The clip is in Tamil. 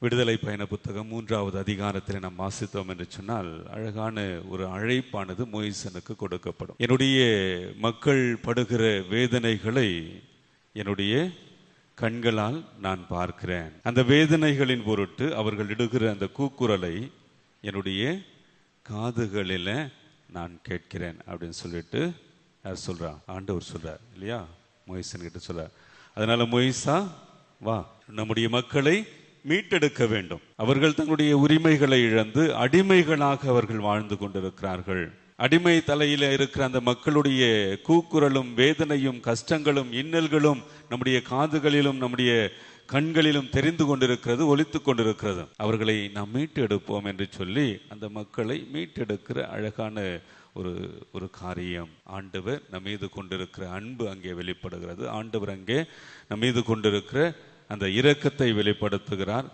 விடுதலை பயண புத்தகம் 3வது அதிகாரத்தில் நாம் வாசித்தோம் என்று சொன்னால், அழகான ஒரு அழைப்பானது மோயிசனுக்கு கொடுக்கப்படும். என்னுடைய மக்கள் படுகிற வேதனைகளை என்னுடைய கண்களால் நான் பார்க்கிறேன். அந்த வேதனைகளின் பொருட்டு அவர்கள் இடுகிற அந்த கூக்குரலை என்னுடைய காதுகளில நான் கேட்கிறேன் அப்படின்னு சொல்லிட்டு யார் சொல்றா? ஆண்டவர் சொல்றார் இல்லையா? மோயிசன் கிட்ட சொல்றார். அதனால மோயிசா வா, நம்முடைய மக்களை மீட்டெடுக்க வேண்டும். அவர்கள் தங்களுடைய உரிமைகளை இழந்து அடிமைகளாக அவர்கள் வாழ்ந்து கொண்டிருக்கிறார்கள். அடிமை தலையில இருக்கிற அந்த மக்களுடைய கூக்குரலும் வேதனையும் கஷ்டங்களும் இன்னல்களும் நம்முடைய காதுகளிலும் நம்முடைய கண்களிலும் தெரிந்து கொண்டிருக்கிறது, ஒலித்து கொண்டிருக்கிறது. அவர்களை நாம் மீட்டு எடுப்போம் என்று சொல்லி அந்த மக்களை மீட்டெடுக்கிற அழகான ஒரு காரியம். ஆண்டவர் நம் மீது கொண்டிருக்கிற அன்பு அங்கே வெளிப்படுகிறது. ஆண்டவர் அங்கே நம் மீது கொண்டிருக்கிற அந்த இரக்கத்தை வெளிப்படுத்துகிறார்.